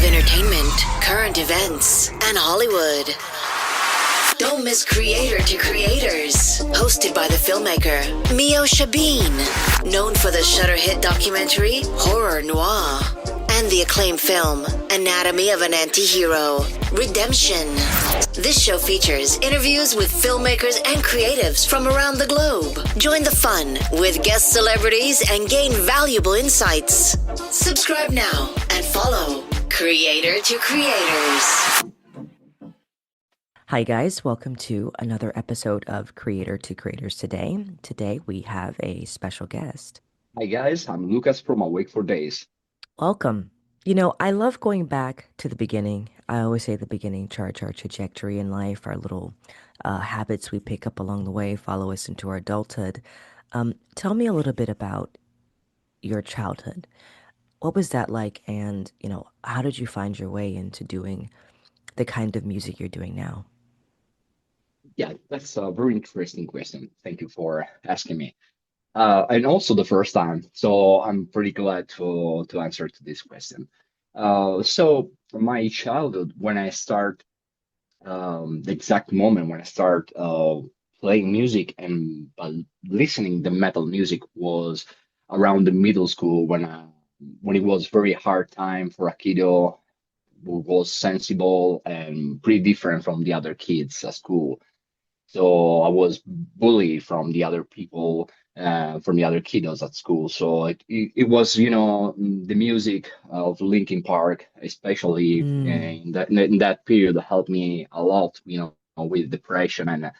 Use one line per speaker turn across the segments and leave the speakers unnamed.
of entertainment, current events, and Hollywood. Don't miss Creator to Creators, hosted by the filmmaker Meosha, known for the Shudder hit documentary Horror Noir and the acclaimed film Anatomy of an Anti-Hero, Redemption. This show features interviews with filmmakers and creatives from around the globe. Join the fun with guest celebrities and gain valuable insights. Subscribe now and follow Creator to Creators.
Hi guys, welcome to another episode of Creator to Creators today. Today we have a special guest.
Hi guys, I'm Lukas from Awake for Days.
Welcome. You know, I love going back to the beginning. I always say the beginning charts our trajectory in life, our little habits we pick up along the way, follow us into our adulthood. Tell me a little bit about your childhood. What was that like? And, how did you find your way into doing the kind of music you're doing now?
Yeah, that's a very interesting question. Thank you for asking me. And also the first time, so I'm pretty glad to answer to this question. So my childhood, when I start, the exact moment when I start playing music and listening the metal music was around the middle school when it was very hard time for a kiddo who was sensible and pretty different from the other kids at school. So I was bullied from the other people, from the other kiddos at school. So it was, the music of Linkin Park, especially
Mm,
in that period, helped me a lot, with depression and,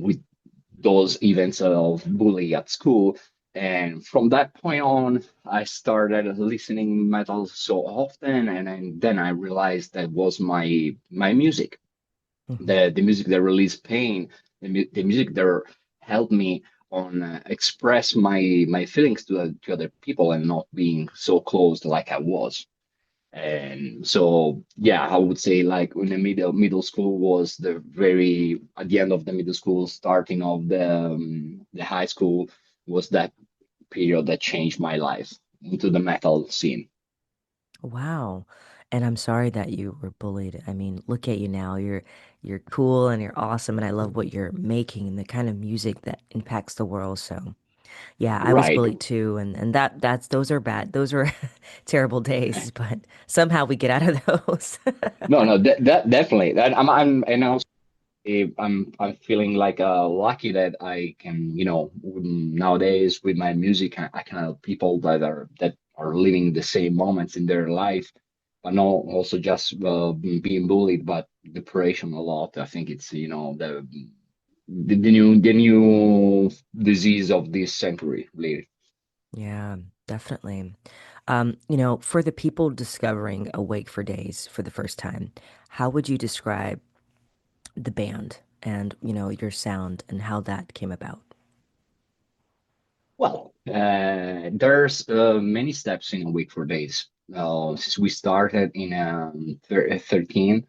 with those events of bully at school. And from that point on, I started listening metal so often, and then I realized that was my music,
mhm.
the music that released pain, the music that helped me on express my feelings to other people and not being so closed like I was. And so, yeah, I would say like in the middle school was the very at the end of the middle school, starting of the high school was that period that changed my life into the metal scene.
Wow. And I'm sorry that you were bullied. I mean, look at you now. You're cool and you're awesome and I love what you're making and the kind of music that impacts the world. So, yeah, I was
Right.
bullied too and that's those are bad. Those were terrible days, but somehow we get out of those.
No, no, that definitely. That and also I'm feeling like lucky that I can, nowadays with my music, I can help people that are living the same moments in their life, but not also just being bullied, but depression a lot. I think it's, the new disease of this century, really.
Yeah, definitely. For the people discovering Awake for Days for the first time, how would you describe the band and, your sound and how that came about?
Well, there's many steps in a week for days. Since we started in 13,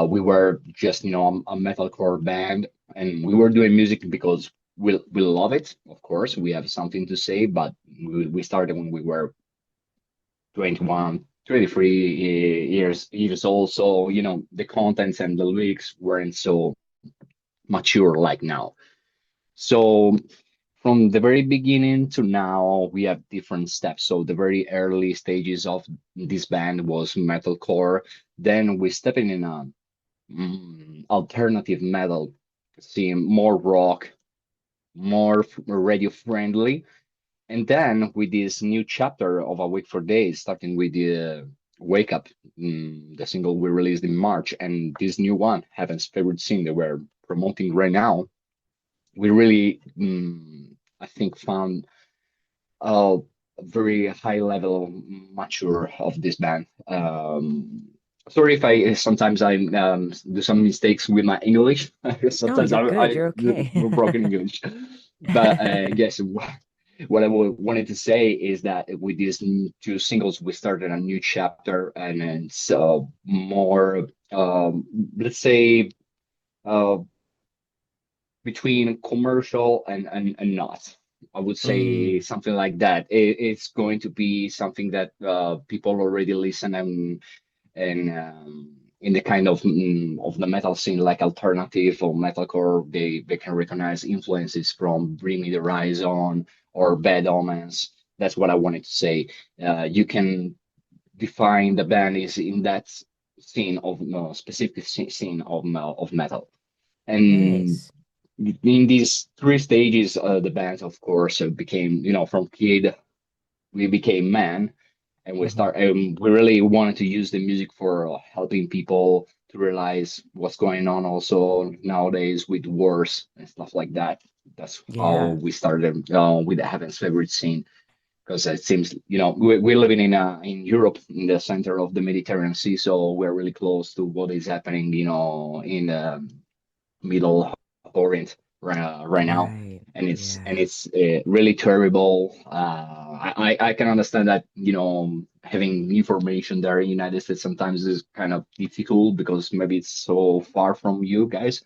we were just, a metalcore band, and we were doing music because we love it. Of course, we have something to say, but we started when we were 21, 23 years old. So, the contents and the lyrics weren't so mature like now. So from the very beginning to now, we have different steps. So the very early stages of this band was metalcore. Then we stepped in a alternative metal scene, more rock, more radio friendly. And then with this new chapter of A Week for Days, starting with the Wake Up, the single we released in March, and this new one, Heaven's Favorite Sin, that we're promoting right now, we really, I think, found a very high level mature of this band. Sorry if I sometimes I do some mistakes with my English.
No,
Sometimes
you're
I
good. You're
do
okay.
broken English. But yes, what I wanted to say is that with these two singles, we started a new chapter, and it's more, let's say, uh, between commercial and not. I would say
Mm,
something like that. It's going to be something that people already listen and in the kind of the metal scene, like alternative or metalcore, they can recognize influences from Bring Me the Horizon or Bad Omens. That's what I wanted to say. You can define the band is in that scene of specific scene of metal. And
nice.
in these three stages, the band, of course, became, from kid, we became man, and
Hmm.
we really wanted to use the music for helping people to realize what's going on also nowadays with wars and stuff like that. That's how
Yeah.
we started with the Heaven's Favorite scene, because it seems, we're living in Europe, in the center of the Mediterranean Sea, so we're really close to what is happening, in Middle Orient right now,
Right.
and
Yeah.
it's really terrible. I can understand that, having information there in the United States sometimes is kind of difficult because maybe it's so far from you guys,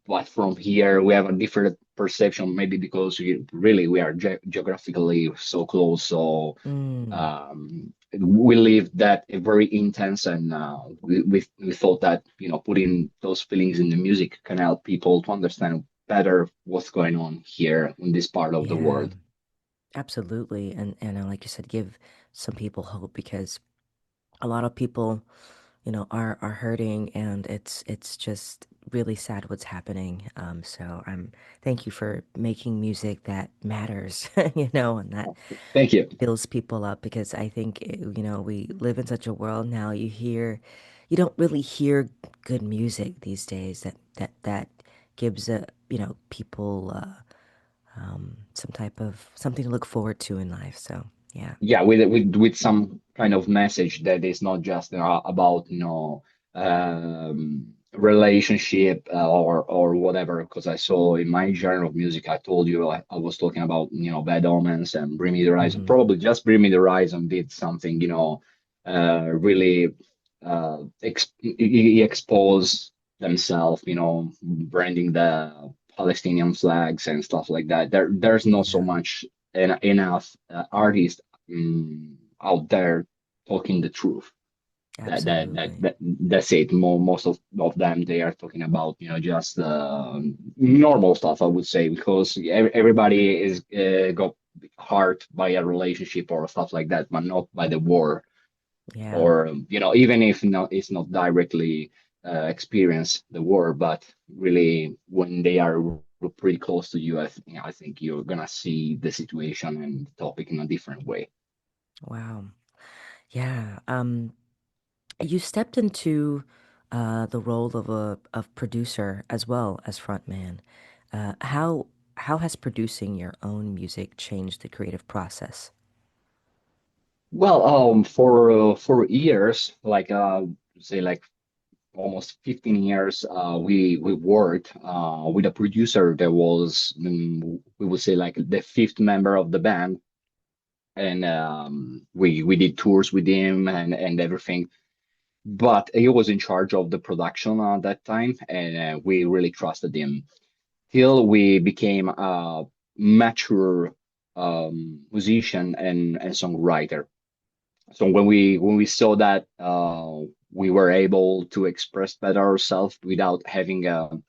but from here we have a different perception, maybe because we are geographically so close. So
Mm,
we live that very intense, and we thought that, putting those feelings in the music can help people to understand better what's going on here in this part of the
yeah.
world.
Absolutely. And like you said, give some people hope because a lot of people, are hurting, and it's just really sad what's happening. So I'm thank you for making music that matters, and that
Thank you.
fills people up because I think we live in such a world now. You don't really hear good music these days that gives people some type of something to look forward to in life. So yeah,
Yeah, with some kind of message that is not just about, relationship, or whatever. Because I saw in my genre of music, I told you I was talking about, Bad Omens and Bring Me the Horizon.
mm-hmm.
Probably just Bring Me the Horizon did something, really he exposed themselves, branding the Palestinian flags and stuff like that. There's not so
Yeah,
much enough artists out there talking the truth.
absolutely.
That's it. Most of them, they are talking about, just normal stuff, I would say, because everybody is got hurt by a relationship or stuff like that, but not by the war,
Yeah.
or even if it's not directly experience the war, but really when they are pretty close to you, I think you're gonna see the situation and the topic in a different way.
Wow. Yeah. You stepped into the role of a producer as well as frontman. How has producing your own music changed the creative process?
Well, for years, like say like almost 15 years, we worked with a producer that was, we would say, like the fifth member of the band, and we did tours with him and everything. But he was in charge of the production at that time, and we really trusted him till we became a mature musician and songwriter. So when we saw that we were able to express better ourselves without having a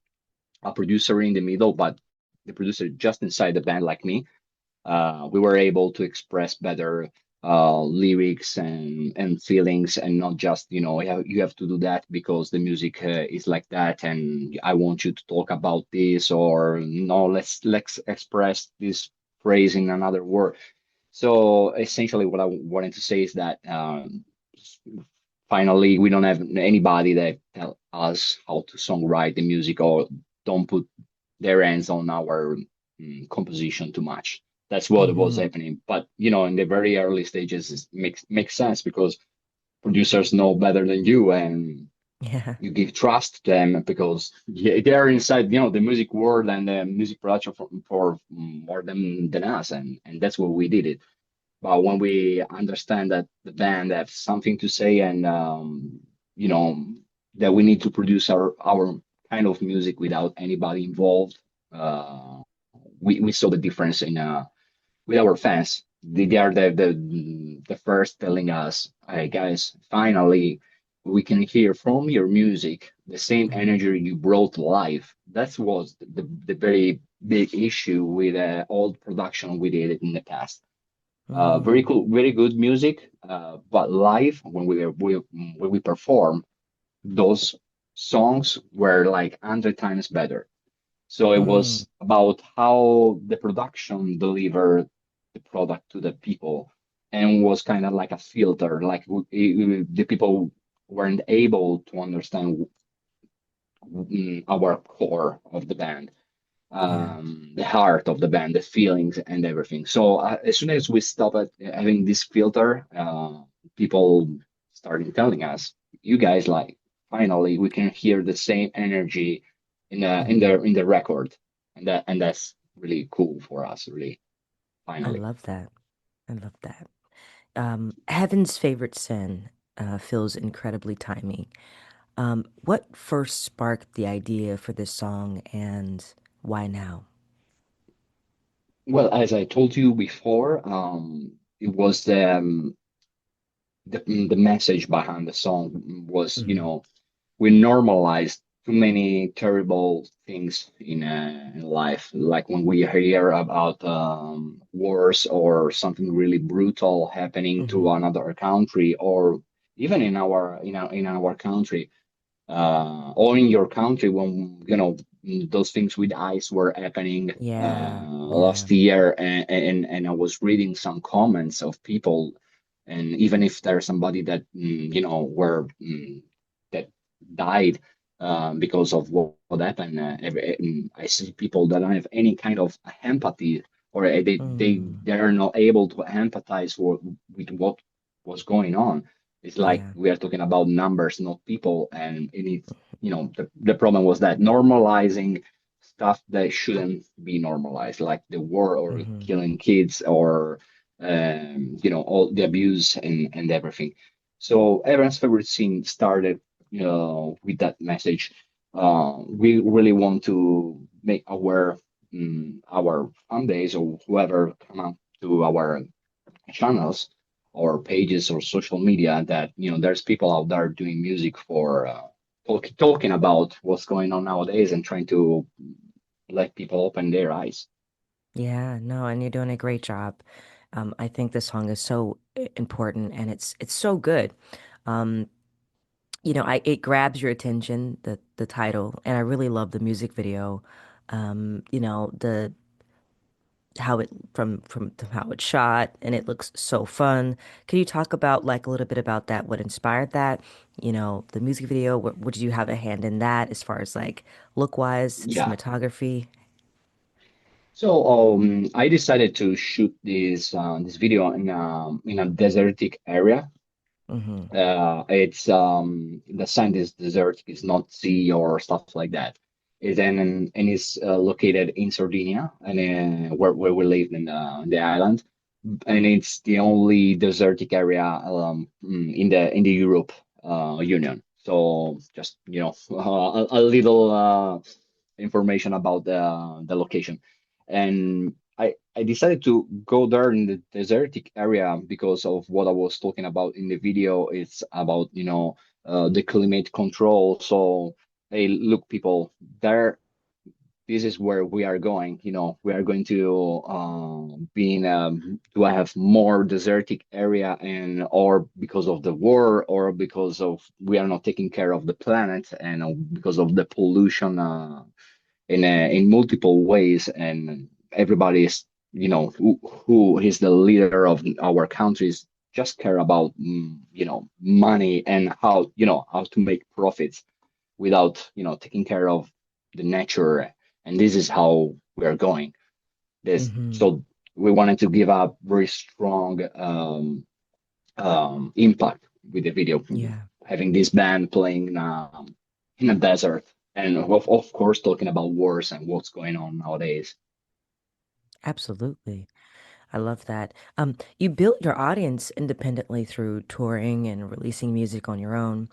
producer in the middle, but the producer just inside the band like me, we were able to express better lyrics and feelings, and not just, you have to do that because the music is like that, and I want you to talk about this, or no, let's express this phrase in another word. So essentially, what I wanted to say is that finally, we don't have anybody that tell us how to songwrite the music, or don't put their hands on our composition too much. That's what was
Mm-hmm.
happening. But in the very early stages, it makes sense because producers know better than you, and
Yeah.
you give trust to them because they're inside, the music world and the music production for more than us, and that's what we did it. But when we understand that the band have something to say, and you know that we need to produce our kind of music without anybody involved, uh, we saw the difference in with our fans. They are the first telling us, "Hey guys, finally we can hear from your music the same
Hmm.
energy you brought live." That was the very big issue with old production we did in the past. Very
Mm.
cool, very good music, but live when we perform, those songs were like 100 times better. So it
Mm.
was about how the production delivered the product to the people and was kind of like a filter, like the people weren't able to understand our core of the band,
Yeah,
the heart of the band, the feelings and everything. So as soon as we stopped having this filter, people started telling us, "You guys like finally we can hear the same energy
hmm,
in the record," and that's really cool for us, really.
I
Finally.
love that. I love that. Heaven's Favorite Sin feels incredibly timely. What first sparked the idea for this song and why now?
Well, as I told you before, it was the message behind the song was,
Hmm.
we normalized too many terrible things in life. Like when we hear about wars or something really brutal happening
Hmm.
to another country, or even in our country, or in your country when those things with ice were happening
Yeah, yeah.
last year, and I was reading some comments of people, and even if there's somebody that were that died because of what happened, I see people that don't have any kind of empathy, or
Mm,
they are not able to empathize with what was going on. It's like
yeah.
we are talking about numbers, not people, and it needs, the problem was that normalizing stuff that shouldn't be normalized, like the war or
Hmm.
killing kids or all the abuse and everything. So everyone's favorite scene started, with that message. We really want to make aware our fan base or whoever come up to our channels or pages or social media that there's people out there doing music for talking about what's going on nowadays and trying to let people open their eyes.
Yeah, no, and you're doing a great job. I think this song is so important and it's so good. Um, it grabs your attention, the title, and I really love the music video. The how it from how it's shot and it looks so fun. Can you talk about like a little bit about that? What inspired that? The music video. What did you have a hand in that as far as like look wise,
Yeah.
cinematography?
So I decided to shoot this video in a desertic area.
Mm-hmm.
It's the sand is desert, it's not sea or stuff like that. And it's located in Sardinia, and where we live in the island, and it's the only desertic area in the Europe Union. So just a little information about the location, and I decided to go there in the desertic area because of what I was talking about in the video. It's about the climate control. So hey, look, people, there this is where we are going. We are going to be in to have more desertic area, and or because of the war, or because of we are not taking care of the planet, and because of the pollution in multiple ways, and everybody is who is the leader of our countries just care about money and how to make profits without taking care of the nature, and this is how we are going this.
Mm-hmm.
So we wanted to give a very strong impact with the video,
Yeah,
having this band playing in a desert, and of course talking about wars and what's going on nowadays.
absolutely. I love that. You built your audience independently through touring and releasing music on your own.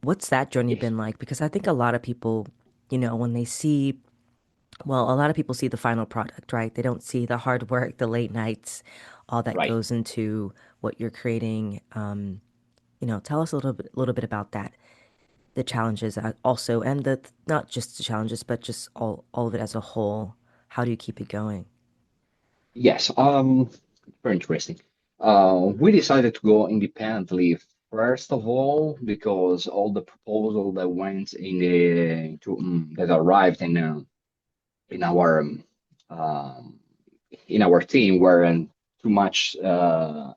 What's that journey
Yes.
been like? Because I think a lot of people, when they see Well, a lot of people see the final product, right? They don't see the hard work, the late nights, all that
Right.
goes into what you're creating. Tell us little bit about that, the challenges also, and the not just the challenges, but just all of it as a whole. How do you keep it going?
Yes, very interesting. We decided to go independently first of all because all the proposal that went in the that arrived in our um, in our team weren't too much. How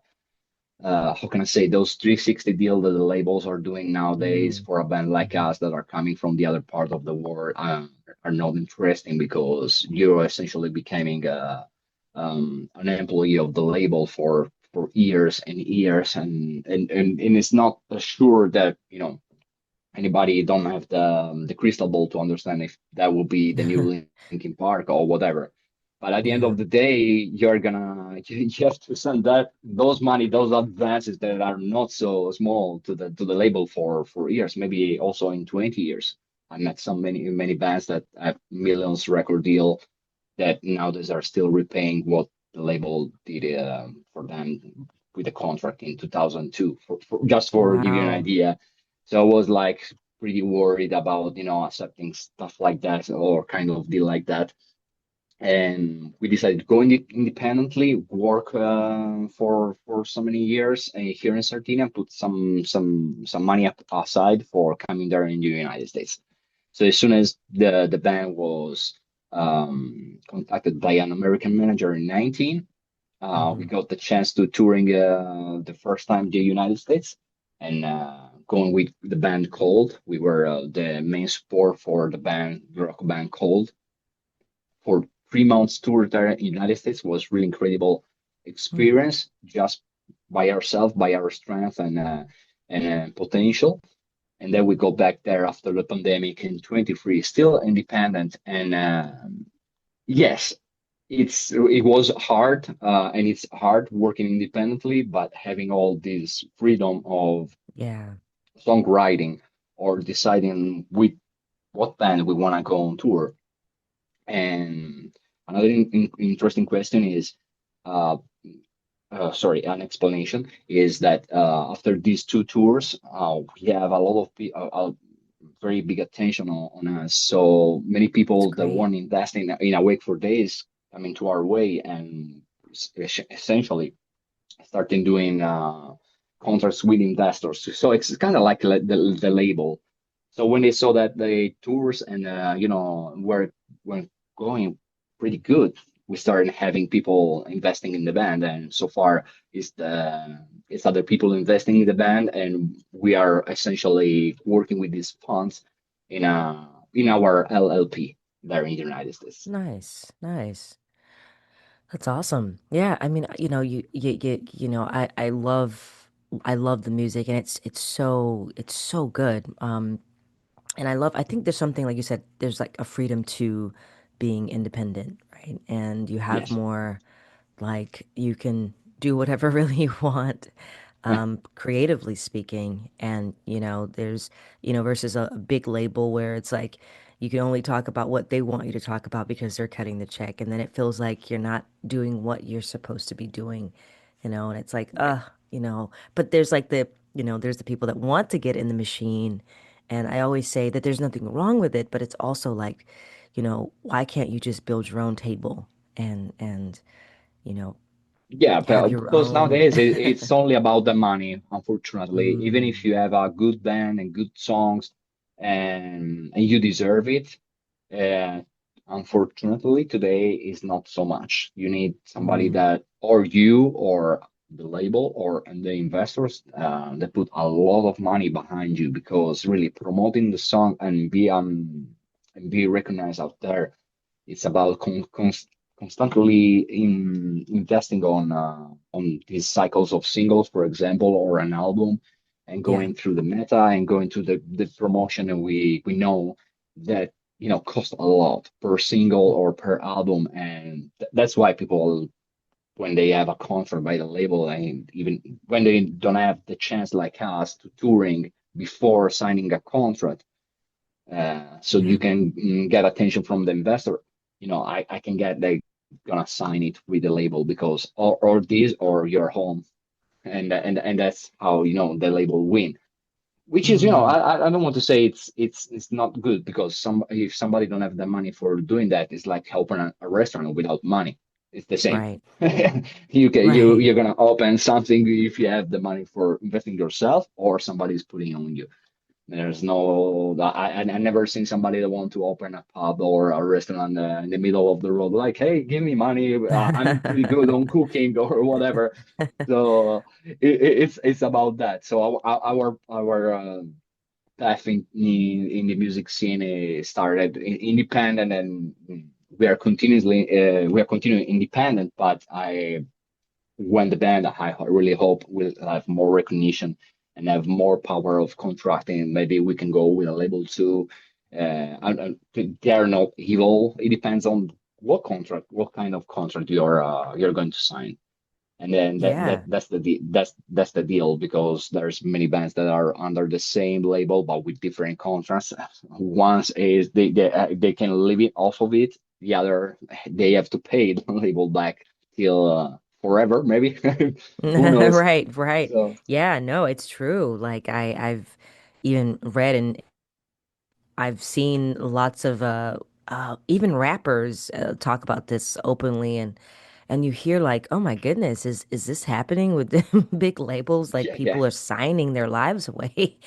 can I say, those 360 deal that the labels are doing nowadays
Mm,
for a band like
hmm.
us that are coming from the other part of the world are not interesting because you're essentially becoming an employee of the label for years and years, and it's not sure that anybody don't have the crystal ball to understand if that will be the new Linkin Park or whatever. But at the end
Yeah.
of the day, you have to send those money, those advances that are not so small to the label for years, maybe also in 20 years. I met many bands that have millions record deal that nowadays are still repaying what the label did for them with the contract in 2002, just for give you an
Wow.
idea. So I was like pretty worried about, accepting stuff like that or kind of deal like that. And we decided to go independently, work for so many years here in Sardinia, put some money aside for coming there in the United States. So as soon as the band was contacted by an American manager in 19, we
Hmm.
got the chance to touring the first time the United States and going with the band Cold. We were the main support for the rock band Cold for 3 months tour there in the United States. Was really incredible
Mm.
experience just by ourselves, by our strength and potential. And then we go back there after the pandemic in 23, still independent. And yes, it was hard, and it's hard working independently, but having all this freedom of
Yeah.
songwriting or deciding with what band we want to go on tour. And another interesting question is, uh, an explanation is that after these two tours, we have a lot of very big attention on us. So many
It's
people that
great.
want to invest in a Wake for Days coming to our way and essentially starting doing contracts with investors. So it's kind of like the label. So when they saw that the tours and were going pretty good, we started having people investing in the band, and so far it's other people investing in the band, and we are essentially working with these funds in our LLP there in the United States.
Nice. Nice. That's awesome. Yeah, I mean, I love the music, and it's so good. And I think there's something like you said, there's like a freedom to being independent, right? And you have
Yes.
more, like, you can do whatever really you want, creatively speaking. And, there's, versus a big label where it's like you can only talk about what they want you to talk about because they're cutting the check. And then it feels like you're not doing what you're supposed to be doing, and it's like,
Right.
but there's like there's the people that want to get in the machine. And I always say that there's nothing wrong with it, but it's also like, why can't you just build your own table and, you know,
Yeah,
have
but
your
because
own.
nowadays it's only about the money, unfortunately. Even if
Mm,
you have a good band and good songs and you deserve it, uh, unfortunately today is not so much. You need somebody
mm,
that, or you, or the label, or and the investors that put a lot of money behind you because really promoting the song and be recognized out there, it's about constantly investing on these cycles of singles, for example, or an album, and
yeah.
going through the meta and going through the promotion. And we know that cost a lot per single or per album, and that's why people, when they have a contract by the label, and even when they don't have the chance like us to touring before signing a contract, so
Yeah.
you can get attention from the investor. I can get they gonna sign it with the label because or this or you're home, and that's how the label win. Which is,
Mm,
I don't want to say it's not good because if somebody don't have the money for doing that, it's like helping a restaurant without money. It's the same.
right. Right.
You're gonna open something if you have the money for investing yourself or somebody's putting on you. There's no, I never seen somebody that want to open a pub or a restaurant in the middle of the road, like, hey, give me money. I'm pretty good on cooking or whatever. So it's about that. So our path in the music scene started independent, and we are continuing independent. But I when the band, I really hope will have more recognition and have more power of contracting. Maybe we can go with a label too. They are not evil. It depends on what kind of contract you're going to sign. And then
Yeah.
that's the deal because there's many bands that are under the same label but with different contracts. One is they can live it off of it. The other they have to pay the label back till forever, maybe. Who knows?
Right, right.
So
Yeah, no, it's true. Like I've even read and I've seen lots of even rappers talk about this openly, and you hear like, oh my goodness, is this happening with the big labels? Like
yeah, yeah,
people are signing their lives away,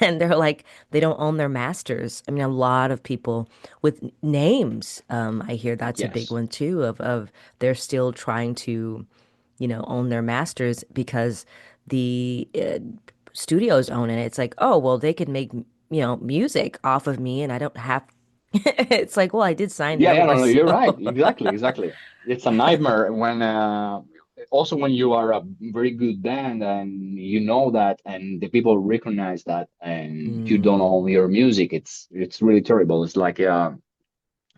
and they're like they don't own their masters. I mean, a lot of people with names, I hear that's a big
yes,
one too. Of they're still trying to, own their masters because the studios own it. It's like, oh, well, they could make, music off of me and I don't have it's like, well, I did sign
yeah, yeah. No, no,
yours.
you're right.
So,
Exactly, exactly. It's a nightmare when also when you are a very good band and you know that and the people recognize that and you don't
mm.
own your music. It's really terrible. It's like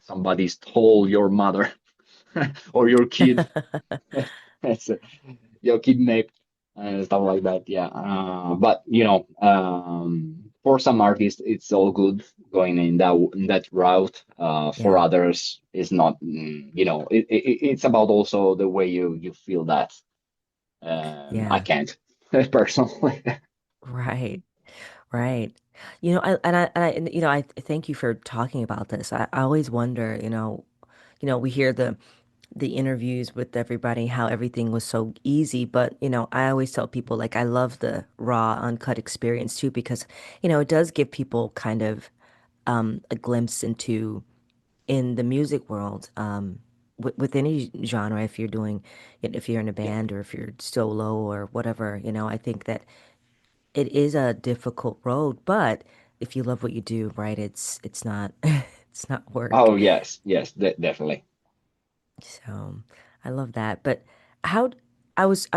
somebody stole your mother or your kid. It's your kidnapped and stuff like that. Yeah. But for some artists, it's all good going in that route. For
Yeah,
others, it's not. It's about also the way you feel that. I
yeah,
can't personally.
right, right. I thank you for talking about this. I always wonder, we hear the interviews with everybody, how everything was so easy. But, I always tell people like I love the raw, uncut experience too, because, it does give people kind of a glimpse into in the music world, with any genre, if you're in a
Yeah.
band or if you're solo or whatever, I think that it is a difficult road, but if you love what you do, right, it's not it's not work.
Oh yes, yes, definitely.
So I love that. But how I was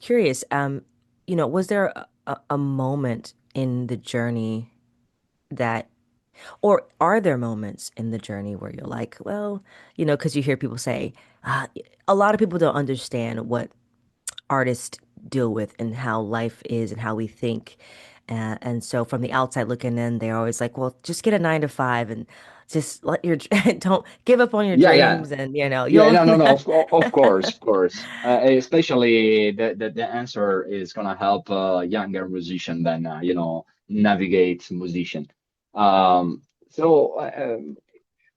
curious, was there a moment in the journey that or are there moments in the journey where you're like, well, because you hear people say, uh, a lot of people don't understand what artists deal with and how life is and how we think. And so from the outside looking in, they're always like, well, just get a 9 to 5 and just let your, don't give up on your
Yeah, yeah.
dreams. And,
Yeah,
you'll,
no, no, no. Of course, of course. Especially the answer is gonna help a younger musician than navigate musician. So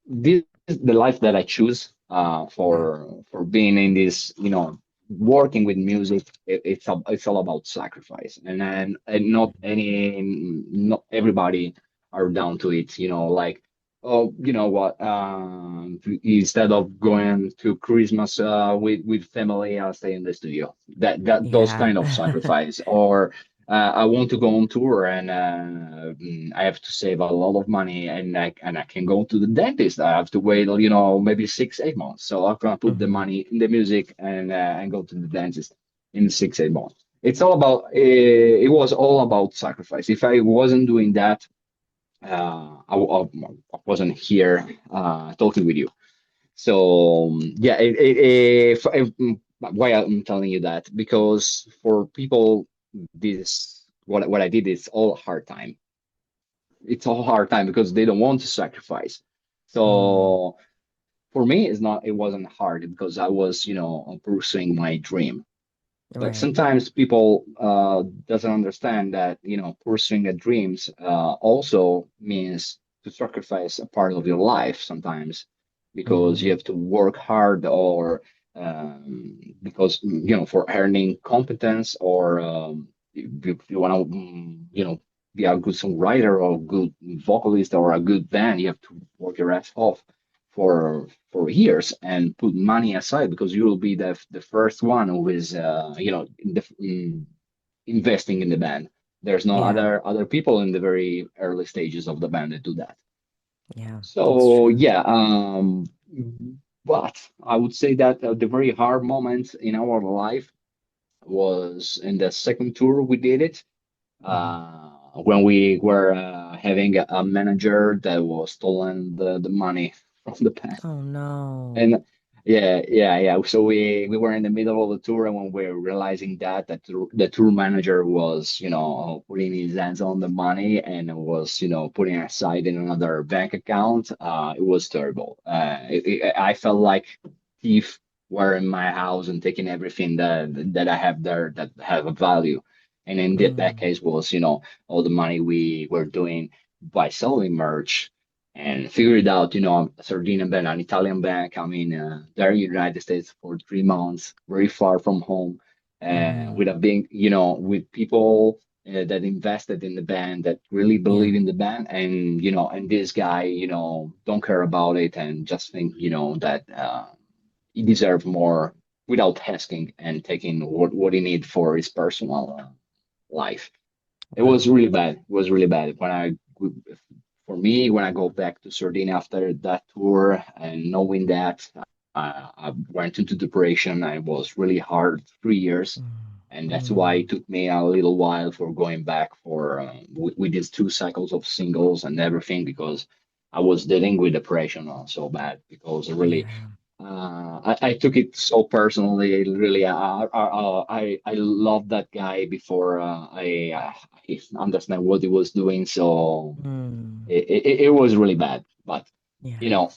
this is the life that I choose
yeah,
for being in this, working with music. It's all about sacrifice, and not everybody are down to it. Like, oh, you know what? Instead of going to Christmas with family, I'll stay in the studio. Those
yeah.
kind of sacrifice, or I want to go on tour and I have to save a lot of money and I can go to the dentist. I have to wait, maybe 6, 8 months. So I'm gonna put the
Hmm.
money in the music and go to the dentist in 6, 8 months. It's all about it was all about sacrifice. If I wasn't doing that, I wasn't here talking with you. So yeah, why I'm telling you that because for people, this what I did is all hard time. It's all hard time because they don't want to sacrifice.
Mm.
So for me, it wasn't hard because I was, pursuing my dream. But
Right.
sometimes people doesn't understand that, pursuing a dreams also means to sacrifice a part of your life sometimes because you
Mm-hmm.
have to work hard or because for earning competence or if you want to be a good songwriter or good vocalist or a good band, you have to work your ass off for years and put money aside because you will be the first one who is investing in the band. There's no
Yeah.
other people in the very early stages of the band that do that.
Yeah. That's
So
true.
yeah, but I would say that the very hard moment in our life was in the second tour we did it
Mm-hmm.
when we were having a manager that was stolen the money from the band.
Oh no.
And yeah. So we were in the middle of the tour, and when we were realizing that the tour manager was, putting his hands on the money and was, putting it aside in another bank account, it was terrible. I felt like thief were in my house and taking everything that I have there that have a value. And in that
Mm.
case was, all the money we were doing by selling merch and figured out, a Sardinian bank, an Italian bank. I mean, there in the United States for 3 months, very far from home,
Mm-hmm.
with a big, with people that invested in the band, that really
Yeah.
believe in the band, and and this guy, don't care about it and just think, that he deserves more without asking and taking what he need for his personal life. It was
Wow.
really bad. It was really bad. For me, when I go back to Sardinia after that tour and knowing that I went into depression, and it was really hard 3 years. And that's why
Mm.
it took me a little while for going back for with these 2 cycles of singles and everything because I was dealing with depression so bad because really
Yeah.
I took it so personally. Really, I loved that guy before I understand what he was doing. So
Mm.
it was really bad. But
Yeah.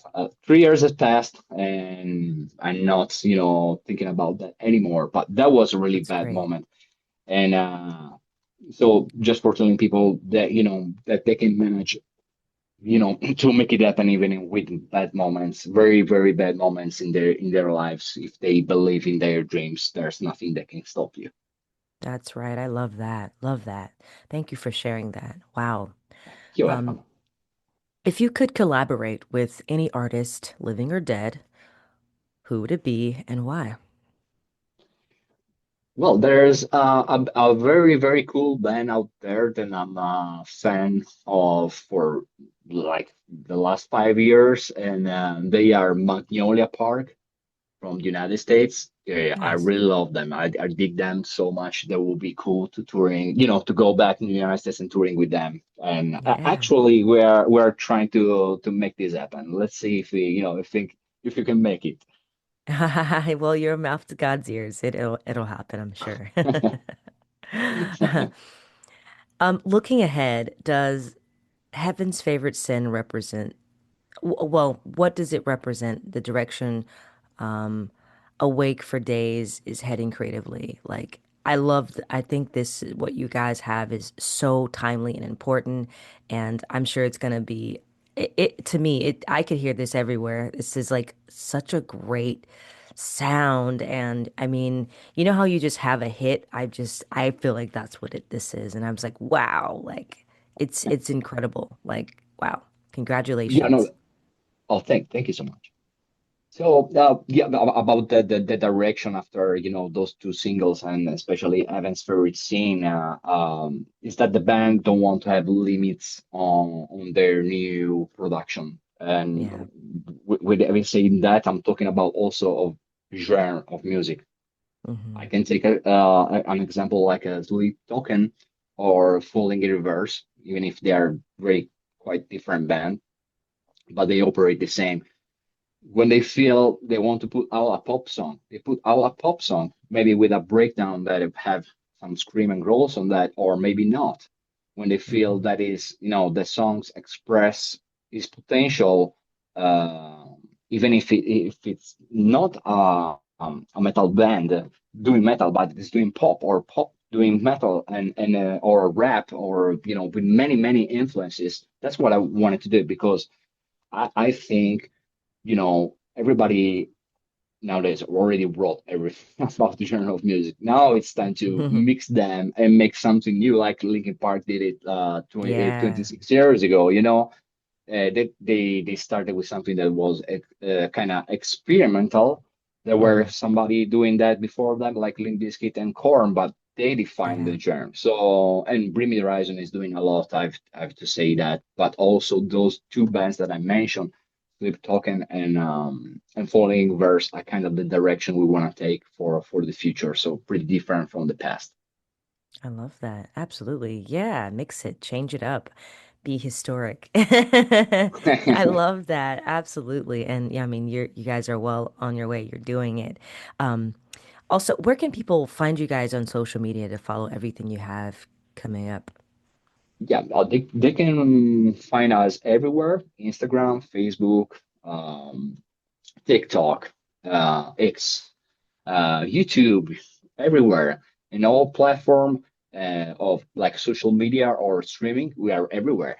3 years has passed, and I'm not thinking about that anymore. But that was a really
That's
bad
great.
moment, and so just for telling people that that they can manage to make it happen even with bad moments, very, very bad moments in their lives. If they believe in their dreams, there's nothing that can stop you.
That's right. I love that. Love that. Thank you for sharing that. Wow.
You're
Um,
welcome.
if you could collaborate with any artist, living or dead, who would it be and why?
Well, there's a very, very cool band out there that I'm a fan of for like the last 5 years, and they are Magnolia Park from the United States. Yeah, I
Nice.
really love them. I dig them so much. That would be cool to touring, to go back in the United States and touring with them. And
Yeah.
actually, we're trying to make this happen. Let's see if we, if you can make it.
Well, your mouth to God's ears. It'll happen, I'm sure. Looking ahead, does heaven's favorite sin represent, well, what does it represent? The direction um Awake for Days is heading creatively. Like I think this what you guys have is so timely and important, and I'm sure it's gonna be it to me, it I could hear this everywhere. This is like such a great sound, and I mean, you know how you just have a hit? I feel like that's what this is, and I was like, wow, like it's incredible. Like, wow.
Yeah, no.
Congratulations.
Oh, thank you so much. So yeah, about the direction after those 2 singles and especially Evan's favorite scene is that the band don't want to have limits on their new production. And
Yeah.
with Evan saying that, I'm talking about also of genre of music. I
Hmm.
can take an example like a Sleep Token or Falling in Reverse, even if they are very quite different band, but they operate the same when they feel they want to put out a pop song, they put out a pop song, maybe with a breakdown that have some scream and growls on that, or maybe not. When they feel
Hmm.
that is, the songs express its potential, uh, even if it's not a metal band doing metal, but it's doing pop, or pop doing metal, and or rap, or with many influences. That's what I wanted to do, because I think everybody nowadays already wrote everything about the genre of music. Now it's time to mix them and make something new, like Linkin Park did it
Yeah.
26 years ago. They started with something that was kind of experimental. There were
Hmm.
somebody doing that before them, like Limp Bizkit and Korn, but they defined
Yeah.
the genre. So, and Bring Me the Horizon is doing a lot. I have to say that, but also those two bands that I mentioned, Flip Token and Falling Verse, are kind of the direction we want to take for the future. So pretty different from the past.
I love that. Absolutely. Yeah. Mix it, change it up, be historic. I love that. Absolutely. And yeah, I mean, you guys are well on your way. You're doing it. Um, Also, where can people find you guys on social media to follow everything you have coming up?
Yeah, they can find us everywhere: Instagram, Facebook, TikTok, X, YouTube, everywhere, in all platform of like social media or streaming. We are everywhere.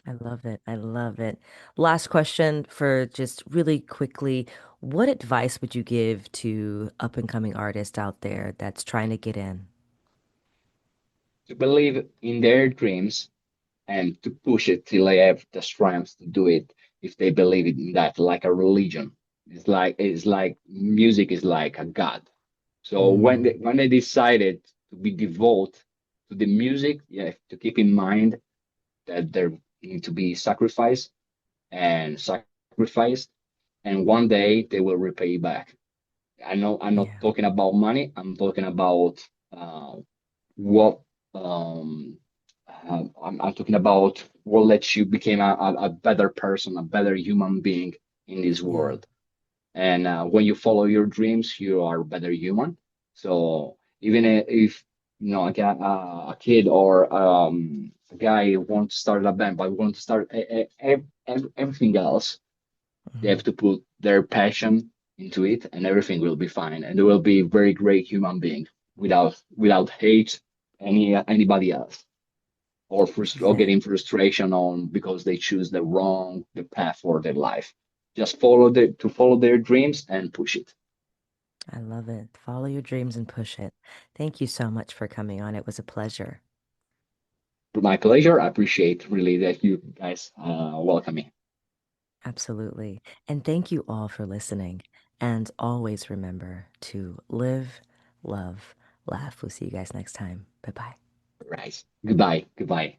I love it. I love it. Last question for just really quickly. What advice would you give to up and coming artists out there that's trying to get in?
To believe in their dreams and to push it till they have the strength to do it. If they believe in that, like a religion, it's like music is like a god. So
Mm,
when they decided to be devoted to the music, you have to keep in mind that there need to be sacrificed, and one day they will repay back. I know I'm not
yeah.
talking about money. I'm talking about uh, what I'm talking about what lets you become a better person, a better human being in this
Yeah.
world. And when you follow your dreams, you are a better human. So even if a kid or a guy wants to start a band, but want to start everything else, they have
Mhm.
to put their passion into it, and everything will be fine, and they will be a very great human being without hate anybody else, or
That
getting frustration on because they choose the path for their life. Just follow their dreams and push it.
I love it. Follow your dreams and push it. Thank you so much for coming on. It was a pleasure.
My pleasure. I appreciate really that you guys welcome me.
Absolutely. And thank you all for listening. And always remember to live, love, laugh. We'll see you guys next time. Bye bye.
Right. Goodbye. Goodbye.